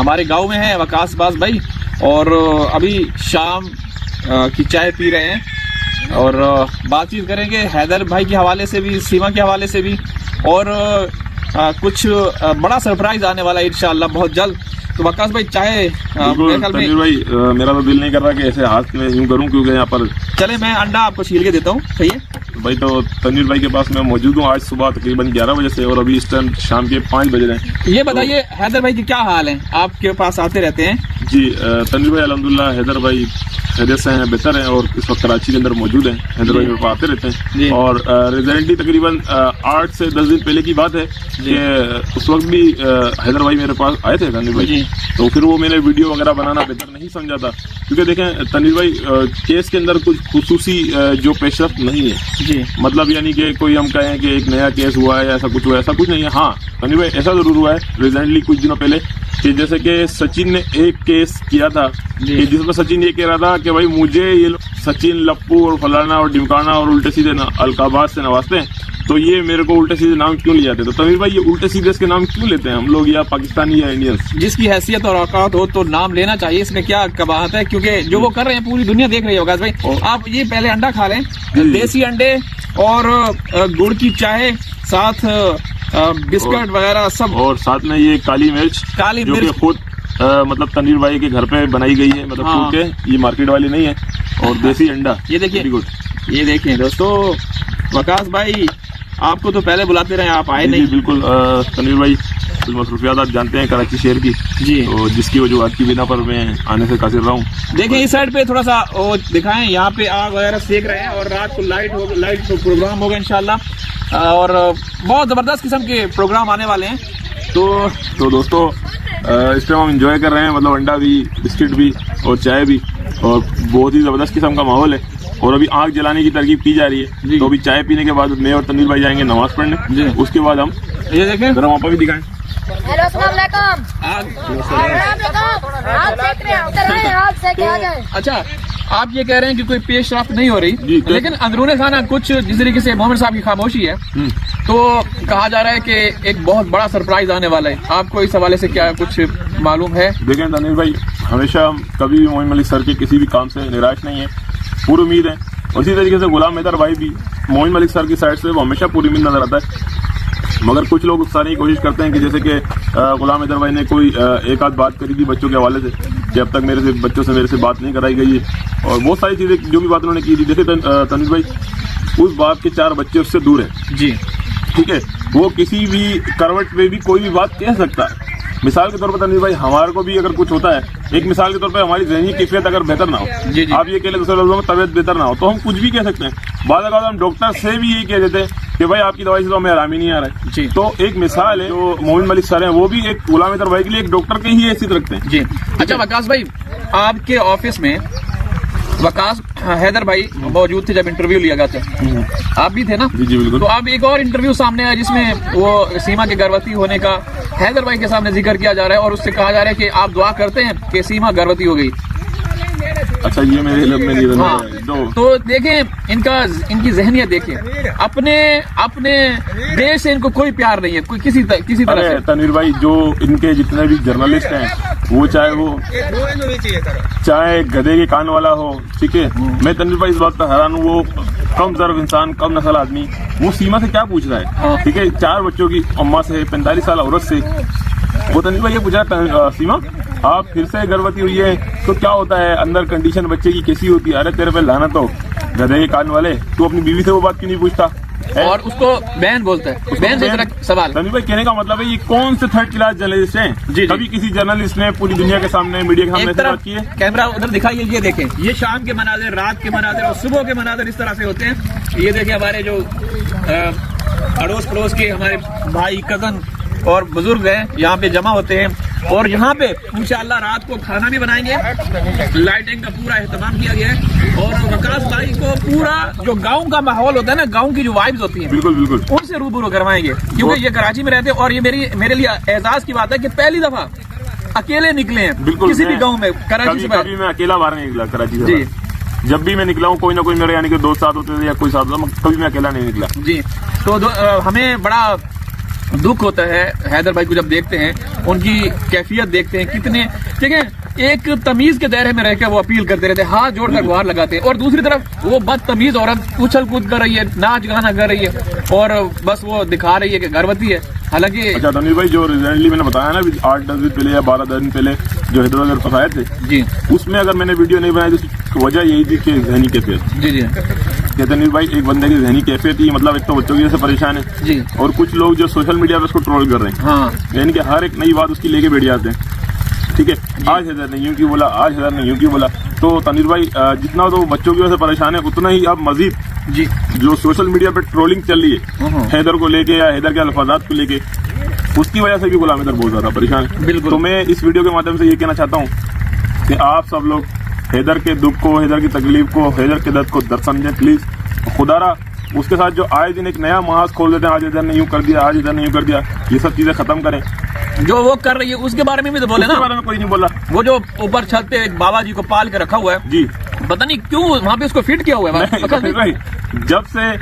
हमारे गांव में है वकास बाज भाई, और अभी शाम की चाय पी रहे हैं और बातचीत करेंगे हैदर भाई के हवाले से भी, सीमा के हवाले से भी, और कुछ बड़ा सरप्राइज आने वाला है इंशाअल्लाह बहुत जल्द। तो वकास भाई चाहे तनवीर भाई मेरा तो दिल नहीं कर रहा कि ऐसे हाथ में यूं करूं, क्योंकि यहाँ पर चले मैं अंडा आपको छील के देता हूँ, सही है भाई। तो तनवीर भाई के पास मैं मौजूद हूँ आज सुबह तकरीबन 11 बजे से, और अभी इस टाइम शाम के 5 बज रहे हैं। ये बताइए हैदर भाई की क्या हाल है, आपके पास आते रहते हैं? जी तनवीर भाई अल्हम्दुलिल्लाह हैदर भाई खैरियत से हैं, बेहतर हैं, और इस वक्त कराची के अंदर मौजूद हैं। हैदर भाई मेरे पास आते रहते हैं, और रिसेंटली तकरीबन 8 से 10 दिन पहले की बात है कि उस वक्त भी हैदर भाई मेरे पास आए थे तनवीर भाई। तो फिर वो मैंने वीडियो वगैरह बनाना बेहतर नहीं समझा था, क्योंकि देखें तनवीर भाई केस के अंदर कुछ खुसूसी जो पेशरफ्त नहीं है जी, मतलब यानी कि कोई हम कहें कि एक नया केस हुआ है या ऐसा कुछ हुआ है, ऐसा कुछ नहीं है। हाँ तनवीर भाई ऐसा जरूर हुआ है रिसेंटली कुछ दिनों पहले कि जैसे कि सचिन ने एक केस किया था कि जिसमें सचिन ये कह रहा था कि भाई मुझे ये सचिन लप्पू और फलाना और डिमकाना और उल्टे सीधे अलकाबाज से नवाजते हैं, तो ये मेरे को उल्टे सीधे नाम क्यों ले जाते? तो तनवीर भाई ये उल्टे सीधे इसके नाम क्यों लेते हैं हम लोग, या पाकिस्तानी या इंडियंस? जिसकी हैसियत और औकात हो तो नाम लेना चाहिए, इसमें क्या कबाहत है, क्योंकि जो वो कर रहे हैं पूरी दुनिया देख रही है। वकास भाई आप ये पहले अंडा खा लें, देसी अंडे और गुड़ की चाय, साथ बिस्किट वगैरह सब, और साथ में ये काली मिर्च जो कि खुद मतलब तनवीर भाई के घर पे बनाई गई है, मतलब खुद के, ये मार्केट वाली नहीं है, और देसी अंडा। ये देखिए, ये देखिए दोस्तों, वकास भाई आपको तो पहले बुलाते रहे, आप आए नहीं। बिल्कुल तनवीर भाई मसरूफियात आप जानते हैं कराची शहर की जी, तो जिसकी वजूहत की बिना पर मैं आने से कासिर रहा हूँ। देखें इस साइड पे थोड़ा सा वो दिखाएं, यहाँ पे आग वगैरह सेक रहे हैं, और रात को लाइट प्रोग्राम होगा इंशाल्लाह, और बहुत जबरदस्त किस्म के प्रोग्राम आने वाले हैं। तो दोस्तों इस टाइम हम इंजॉय कर रहे हैं, मतलब अंडा भी, बिस्किट भी और चाय भी, और बहुत ही जबरदस्त किस्म का माहौल है, और अभी आग जलाने की तरकीब की जा रही है। तो अभी चाय पीने के बाद मैं और तनवीर भाई जाएंगे नमाज पढ़ने, उसके बाद हम ये देखें जरा वहाँ पर भी दिखाएं। हेलो अस्सलाम वालेकुम। अच्छा आप ये कह रहे हैं कि कोई पेशरफ्त नहीं हो रही, लेकिन अंदरूनी खाना कुछ जिस तरीके से मोहम्मद साहब की खामोशी है, तो कहा जा रहा है कि एक बहुत बड़ा सरप्राइज आने वाला है। आपको इस हवाले से क्या कुछ मालूम है? देखें तनवीर भाई हमेशा कभी भी मोइन मलिक सर के किसी भी काम से निराश नहीं है, पूरी उम्मीद है। उसी तरीके से गुलाम हैदर भाई भी मोइन मलिक सर की साइड से वो हमेशा पूरी उम्मीद नजर आता है, मगर कुछ लोग उत्साहने की कोशिश करते हैं कि जैसे कि गुलाम हैदर भाई ने कोई एक आध बात करी थी बच्चों के हवाले से कि अब तक बच्चों से मेरे से बात नहीं कराई गई है, और बहुत सारी चीजें जो भी बात उन्होंने की थी। जैसे तनवीर भाई उस बाप के 4 बच्चे उससे दूर हैं जी, ठीक है, वो किसी भी करवट पे भी कोई भी बात कह सकता है। मिसाल के तौर पर तनवीर भाई हमारे को भी अगर कुछ होता है, एक मिसाल के तौर पर हमारी ज़हनी कैफियत अगर बेहतर ना हो, आप ये कह लें दूसरे लफ्ज़ों में तबीयत बेहतर ना हो, तो हम कुछ भी कह सकते हैं। बाद अगर हम डॉक्टर से भी यही कह देते हैं कि भाई आपकी दवाई से तो हमें आराम ही नहीं आ रहा है जी। तो एक मिसाल है जो मोमिन मलिक सर हैं, वो भी एक गुलाम हैदर भाई के लिए एक डॉक्टर की ही हैसियत रखते हैं जी। अच्छा वकास भाई आपके ऑफिस में वकास हैदर भाई मौजूद थे जब इंटरव्यू लिया गया था, आप भी थे ना? जी बिल्कुल। तो अब एक और इंटरव्यू सामने आया जिसमें वो सीमा के गर्भवती होने का हैदर भाई के सामने जिक्र किया जा रहा है, और उससे कहा जा रहा है कि आप दुआ करते हैं कि सीमा गर्भवती हो गई। अच्छा ये मेरे इल्म में नहीं हाँ, तो देखें इनकी जहनियत देखें, अपने देश से इनको कोई प्यार नहीं है, कोई किसी तरह से। तनवीर भाई जो इनके जितने भी जर्नलिस्ट हैं, वो चाहे गधे के कान वाला हो, ठीक है, मैं तनवीर भाई इस बात पर हैरान हूँ, वो कम ज़र्फ इंसान, कम नस्ल आदमी, वो सीमा से क्या पूछ रहा है, ठीक है, 4 बच्चों की अम्मा से, 45 साल औरत से, वो तनवीर भाई ये पूछा सीमा आप फिर से गर्भवती हुई है तो क्या होता है, अंदर कंडीशन बच्चे की कैसी होती है? अरे तेरे पे लानत हो गधे के कान वाले, तू अपनी बीवी से वो बात क्यों नहीं पूछता? और उसको बहन बोलता है, बहन से इतना सवाल। तनवीर भाई कहने का मतलब है ये कौन से 3rd क्लास जर्नलिस्ट हैं? जी, कभी किसी जर्नलिस्ट ने पूरी दुनिया के सामने, मीडिया के सामने बात की है? कैमरा उधर दिखाइए, ये देखें, ये शाम के मनाजिर, रात के मनाजिर और सुबह के मनाजिर इस तरह से होते हैं। ये देखें हमारे जो अड़ोस पड़ोस के हमारे भाई, कजन और बुजुर्ग हैं, यहाँ पे जमा होते हैं, और यहाँ पे इंशाअल्लाह रात को खाना भी बनाएंगे, लाइटिंग का पूरा एहतमाम किया गया है, और वकास भाई को पूरा जो गांव का माहौल होता है ना, गांव की जो वाइब्स होती हैं, बिल्कुल बिल्कुल उनसे रूबरू करवाएंगे, क्योंकि ये कराची में रहते हैं, और ये मेरे लिए एजाज की बात है कि पहली दफा अकेले निकले हैं किसी भी गाँव में कराची से। कभी मैं अकेला बाहर नहीं निकला कराची से, जब भी मैं निकला हूँ कोई ना कोई मेरे यानी कि दोस्त साथ होते थे या कोई साथ होता, कभी मैं अकेला नहीं निकला जी। तो हमें बड़ा दुख होता है हैदर भाई को जब देखते हैं, उनकी कैफियत देखते हैं, कितने ठीक है, एक तमीज के दायरे में रहकर वो अपील करते रहते हैं, हाथ जोड़कर गुहार लगाते हैं, और दूसरी तरफ वो बदतमीज औरत उछल कूद कर रही है, नाच गाना कर रही है, और बस वो दिखा रही है कि गर्भवती है। हालांकि अच्छा तनीर भाई, जो रिसेंटली मैंने बताया ना 8-10 दिन पहले या 12 दिन पहले जो हैदराबाद में फंसाए थे जी, उसमें अगर मैंने वीडियो नहीं बनाई तो उसकी वजह यही थी कि जहनी कैफियत। जी जी कि तनीर भाई एक बंदे की जहनी कैफियत ही, मतलब एक तो बच्चों की वजह से परेशान है जी, और कुछ लोग जो सोशल मीडिया पे उसको ट्रोल कर रहे हैं, हाँ यानी कि हर एक नई बात उसकी लेके बैठ जाते हैं। ठीक है, आज हैदर ने यूं क्यों बोला, आज हैदर ने यूं क्यों बोला। तो तनीर भाई जितना तो बच्चों की वजह से परेशान है, उतना ही अब मजीद जी जो सोशल मीडिया पे ट्रोलिंग चल रही है हैदर को लेके या हैदर के अल्फाजात को लेके, उसकी वजह से भी गुलाम हैदर बहुत ज्यादा परेशान है। बिल्कुल। तो मैं इस वीडियो के माध्यम से ये कहना चाहता हूँ कि आप सब लोग हैदर के दुख को, हैदर की तकलीफ को, हैदर के दर्द को दर्द समझें प्लीज। खुदारा उसके साथ जो आए दिन एक नया महाज खोल देते हैं, आज हैदर ने यूं कर दिया, आज हैदर ने यूं कर दिया, ये सब चीजें खत्म करें। जो वो कर रही है उसके बारे में भी तो बोले ना, उसके बारे में कोई नहीं बोला। वो जो ऊपर छत पे एक बाबा जी को पाल के रखा हुआ है जी, पता नहीं क्यों वहाँ पे उसको फिट किया हुआ है। नहीं, भाई जब से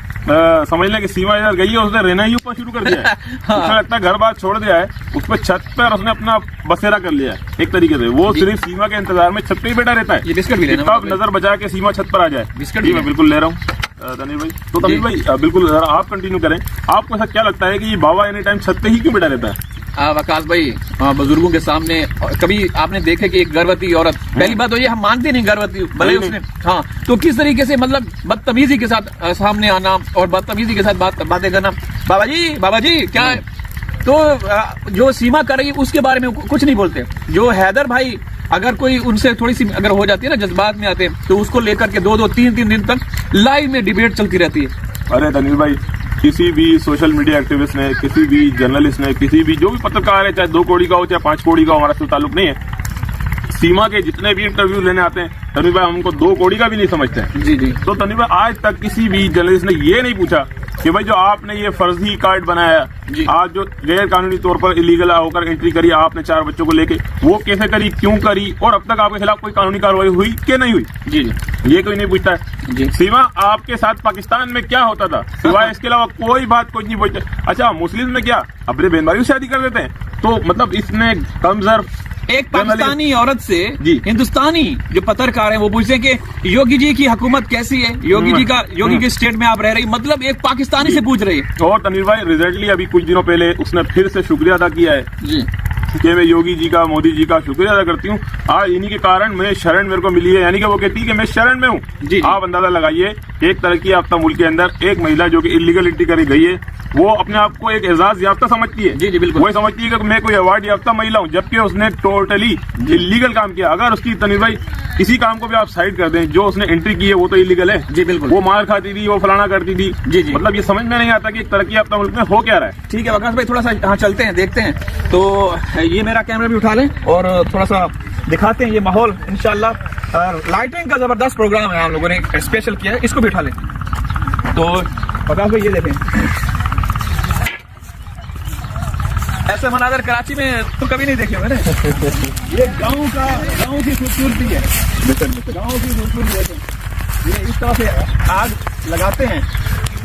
समझ लें कि सीमा इधर गई है, उसने रहना ही ऊपर शुरू कर दिया है। हाँ। उसने लगता है घर बार छोड़ दिया है, उस पर छत पर उसने अपना बसेरा कर लिया है एक तरीके से। वो सिर्फ सीमा के इंतजार में छत पे ही बैठा रहता है। ये बिस्किट भी लेना कब नजर बचा के सीमा छत पर आ जाए। बिस्किट जी भी मैं बिल्कुल ले रहा हूँ तनीर भाई। तो तनीर भाई बिल्कुल जरा आप कंटिन्यू करें, आपको ऐसा क्या लगता है कि ये बाबा एनी टाइम छत पे ही क्यों बैठा रहता है? वकास भाई, बुजुर्गों के सामने कभी आपने देखे कि एक गर्भवती औरत, पहली बात तो ये हम मानते नहीं गर्भवती भले उसने, हाँ, तो किस तरीके से मतलब बदतमीजी के साथ सामने आना और बदतमीजी के साथ बातें करना। बाबा जी क्या है? तो जो सीमा कर रही है उसके बारे में कुछ नहीं बोलते। जो हैदर भाई अगर कोई उनसे थोड़ी सी अगर हो जाती है ना, जज्बात में आते हैं, तो उसको लेकर के 2-2, 3-3 दिन तक लाइव में डिबेट चलती रहती है। अरे तनीर भाई, किसी भी सोशल मीडिया एक्टिविस्ट ने, किसी भी जर्नलिस्ट ने, किसी भी जो भी पत्रकार है, चाहे 2 कौड़ी का हो चाहे 5 कौड़ी का हो, हमारा कोई ताल्लुक नहीं है। सीमा के जितने भी इंटरव्यू लेने आते हैं तनीर भाई, हमको 2 कौड़ी का भी नहीं समझते हैं। जी जी। तो तनीर भाई आज तक किसी भी जर्नलिस्ट ने ये नहीं पूछा कि भाई जो आपने ये फर्जी कार्ड बनाया, आज जो गैर कानूनी तौर पर इलीगल होकर एंट्री करी आपने 4 बच्चों को लेके, वो कैसे करी, क्यों करी, और अब तक आपके खिलाफ कोई कानूनी कार्रवाई हुई कि नहीं हुई? जी जी, ये कोई नहीं पूछता है। जी। सीमा आपके साथ पाकिस्तान में क्या होता था, सिवाय इसके अलावा कोई बात कोई नहीं पूछता। अच्छा मुस्लिम में क्या अपने बहन भाई शादी कर देते हैं? तो मतलब इसने कमजोर एक पाकिस्तानी औरत से जी। हिंदुस्तानी जो पत्रकार है वो पूछते हैं कि योगी जी की हुकूमत कैसी है, योगी के स्टेट में आप रह रही, मतलब एक पाकिस्तानी से पूछ रही है। और तनीर भाई रिसेंटली अभी कुछ दिनों पहले उसने फिर से शुक्रिया अदा किया है जी कि मैं योगी जी का, मोदी जी का शुक्रिया अदा करती हूँ, आज इन्हीं के कारण मैं शरण मेरे को मिली है। यानी कि वो कहती है कि मैं शरण में हूँ। जी। आप अंदाजा लगाइए, एक तरक्की याफ्ता मुल्क के अंदर एक महिला जो कि इलीगल एंट्री करी गई है, वो अपने आप को एक एजाज याफ्ता समझती है। जी जी बिल्कुल। वो समझती है कि मैं कोई अवार्ड याफ्ता महिला हूँ, जबकि उसने टोटली इलीगल काम किया। अगर उसकी तनीर भाई किसी काम को भी आप साइड कर दें, जो उसने एंट्री की है वो तो इलीगल है। जी बिल्कुल। वो मार खाती थी, वो फलाना करती थी। जी जी। मतलब ये समझ में नहीं आता कि एक तरक्की याफ्ता मुल्क में हो क्या रहा है। ठीक है वकास भाई, थोड़ा सा हाँ चलते हैं, देखते हैं। तो ये मेरा कैमरा भी उठा लें और थोड़ा सा दिखाते हैं ये माहौल। इंशाल्लाह लाइटिंग का जबरदस्त प्रोग्राम है, हम लोगों ने स्पेशल किया है, इसको भी उठा लें। तो वकास भाई ये देखें, ऐसे मनाजर कराची में तो कभी नहीं देखे मैंने। ये गांव की खूबसूरती है, गांव की खूबसूरती है। ये इस तरह से आग लगाते हैं,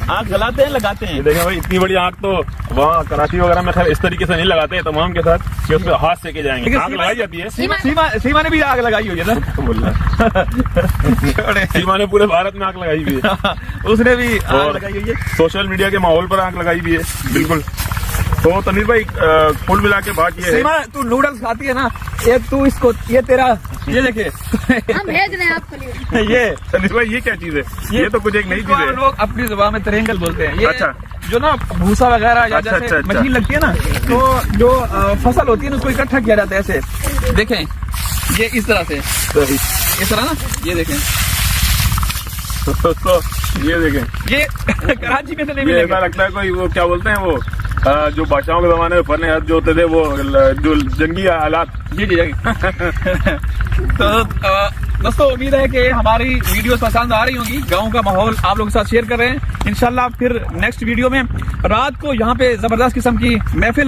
आग जलाते हैं, लगाते हैं। देखें भाई, इतनी बड़ी आग तो वहाँ कराची वगैरह में खैर इस तरीके से नहीं लगाते हैं तमाम के साथ कि उसमें हाथ सेके जाएंगे। आग लगाई जाती है। सीमा ने भी आग लगाई हुई है ना, बोल रहा सीमा ने पूरे भारत में आग लगाई हुई है। उसने भी आग लगाई हुई है, सोशल मीडिया के माहौल पर आग लगाई हुई है। बिल्कुल। तो तनीर भाई कुल मिला के बात ये है, सीमा तू नूडल्स खाती है ना, एक तू इसको ये तेरा ये देखे हम भेज रहे हैं आपके लिए। ये तनीर भाई ये क्या चीज है? ये तो कुछ एक नई चीज है। लोग अपनी जुबान में तरेंगल बोलते हैं। ये अच्छा। जो ना भूसा वगैरह या अच्छा, जैसे अच्छा। मशीन लगती है ना, तो जो फसल होती है ना उसको इकट्ठा किया जाता है ऐसे। देखें ये इस तरह से, इस तरह ना, ये देखें तो ये देखें, ये कराची में से नहीं ये मिलेगा। ऐसा लगता है कोई वो क्या बोलते हैं वो जो बादशाहों के जमाने में फरने हाथ जो होते थे, वो जो जंगी आलात। जी जी तो दोस्तों उम्मीद है कि हमारी वीडियोस पसंद आ रही होंगी। गांव का माहौल आप लोगों के साथ शेयर कर रहे हैं। इंशाल्लाह फिर नेक्स्ट वीडियो में रात को यहाँ पे जबरदस्त किस्म की महफिल